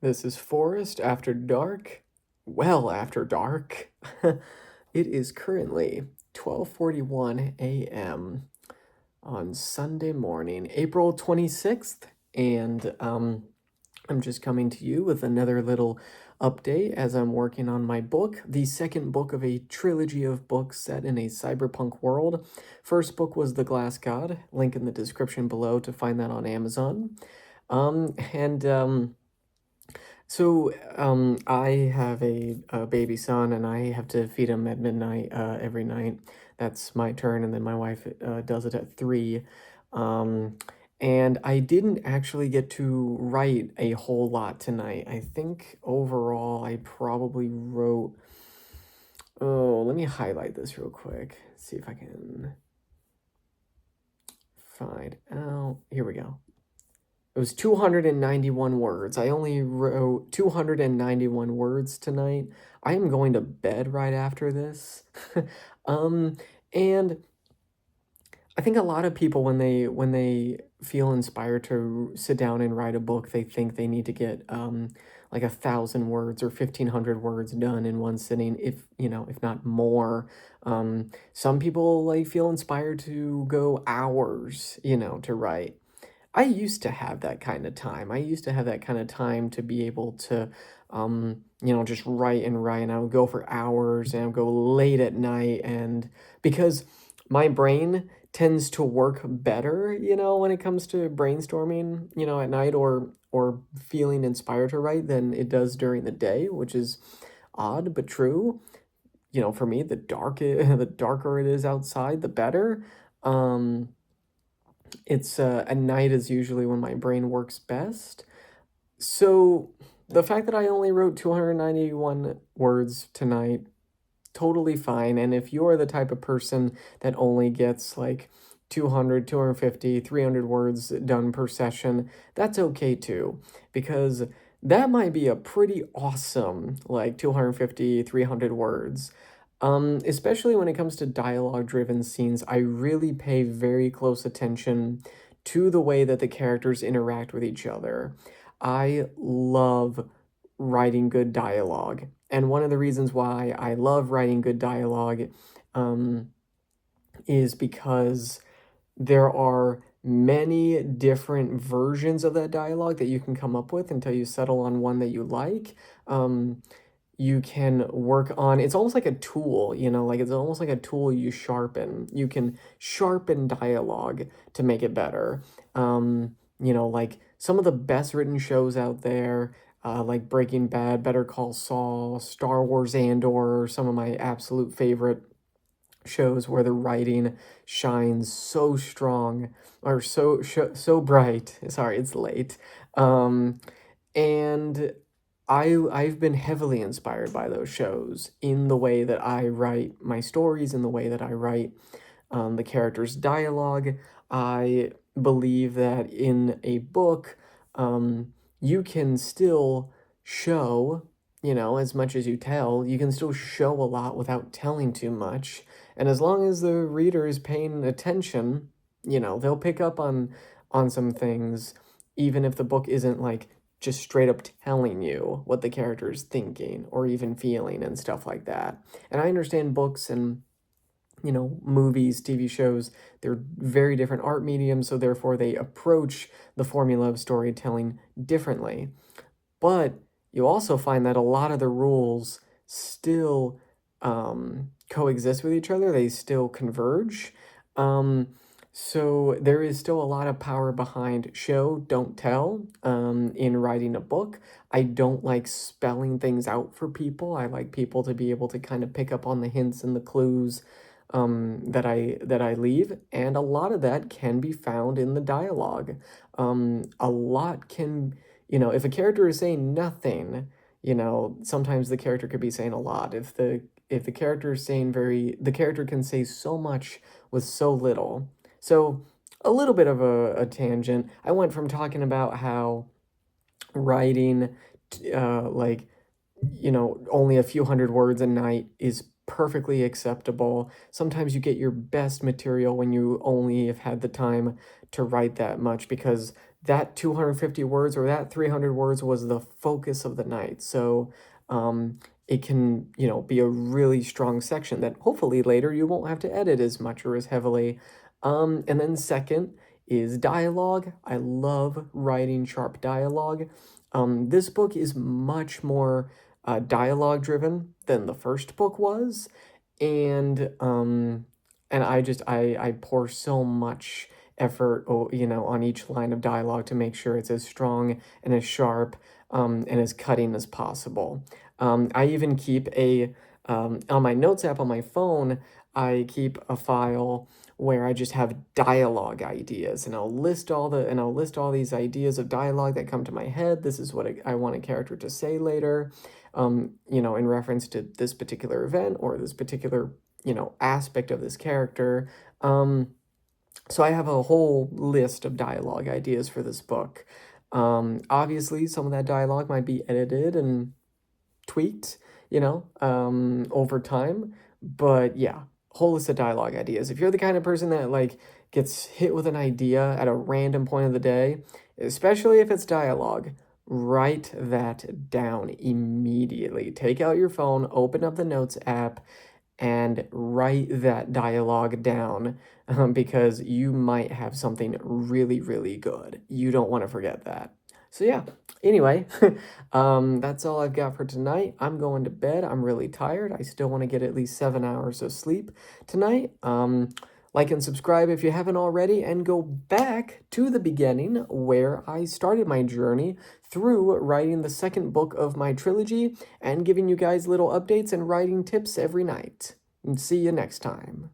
This is Forest After Dark. Well, after dark. It is currently 12:41 a.m. on Sunday morning, April 26th, and I'm just coming to you with another little update as I'm working on my book, the second book of a trilogy of books set in a cyberpunk world. First book was The Glass God, link in the description below to find that on Amazon. And I have a baby son, and I have to feed him at midnight every night. That's my turn, and then my wife does it at 3. Um, and I didn't actually get to write a whole lot tonight. I think overall I probably wrote. Oh, let me highlight this real quick. See if I can find out. Here we go. It was 291 words. I only wrote 291 words tonight. I am going to bed right after this. um, and I think a lot of people when they feel inspired to sit down and write a book, they think they need to get like 1,000 words or 1,500 words done in one sitting, if not more. Some people like feel inspired to go hours, to write. I used to have that kind of time. I used to have that kind of time to be able to, just write and write. And I would go for hours and I would go late at night. And because my brain tends to work better, when it comes to brainstorming, at night or feeling inspired to write than it does during the day, which is odd but true. For me, the darker it is outside, the better. Um, it's at night is usually when my brain works best. So the fact that I only wrote 291 words tonight, totally fine. And if you're the type of person that only gets like 200, 250, 300 words done per session, that's okay too, because that might be a pretty awesome like 250, 300 words. Especially when it comes to dialogue-driven scenes, I really pay very close attention to the way that the characters interact with each other. I love writing good dialogue. And one of the reasons why I love writing good dialogue um, is because there are many different versions of that dialogue that you can come up with until you settle on one that you like. You can work on, it's almost like a tool, like it's almost like a tool you sharpen. You can sharpen dialogue to make it better. Like some of the best written shows out there, like Breaking Bad, Better Call Saul, Star Wars Andor, some of my absolute favorite shows where the writing shines so strong or so bright. Sorry, it's late. And I've been heavily inspired by those shows in the way that I write my stories, in the way that I write the characters' dialogue. I believe that in a book, you can still show, as much as you tell, you can still show a lot without telling too much. And as long as the reader is paying attention, they'll pick up on some things, even if the book isn't like just straight up telling you what the character is thinking or even feeling and stuff like that. And I understand books and movies, TV shows, they're very different art mediums, so therefore they approach the formula of storytelling differently. But you also find that a lot of the rules still coexist with each other, they still converge. Um, so there is still a lot of power behind show, don't tell, in writing a book. I don't like spelling things out for people. I like people to be able to kind of pick up on the hints and the clues that I leave, and a lot of that can be found in the dialogue. A lot can, if a character is saying nothing, sometimes the character could be saying a lot. If the character is saying the character can say so much with so little. So a little bit of a tangent. I went from talking about how writing, like only a few hundred words a night is perfectly acceptable. Sometimes you get your best material when you only have had the time to write that much because that 250 words or that 300 words was the focus of the night. So it can, be a really strong section that hopefully later you won't have to edit as much or as heavily. And then second is dialogue. I love writing sharp dialogue. This book is much more dialogue driven than the first book was, and I pour so much effort, on each line of dialogue to make sure it's as strong and as sharp, and as cutting as possible. I even keep on my notes app on my phone, I keep a file where I just have dialogue ideas, and I'll list all these ideas of dialogue that come to my head. This is what I want a character to say later, in reference to this particular event or this particular, aspect of this character. So I have a whole list of dialogue ideas for this book. Obviously, some of that dialogue might be edited and tweaked, over time. But yeah, whole list of dialogue ideas. If you're the kind of person that like gets hit with an idea at a random point of the day, especially if it's dialogue, write that down immediately. Take out your phone, open up the notes app, and write that dialogue down, because you might have something really, really good. You don't want to forget that. So yeah, anyway, that's all I've got for tonight. I'm going to bed. I'm really tired. I still want to get at least 7 hours of sleep tonight. Like and subscribe if you haven't already, and go back to the beginning where I started my journey through writing the second book of my trilogy and giving you guys little updates and writing tips every night. And see you next time.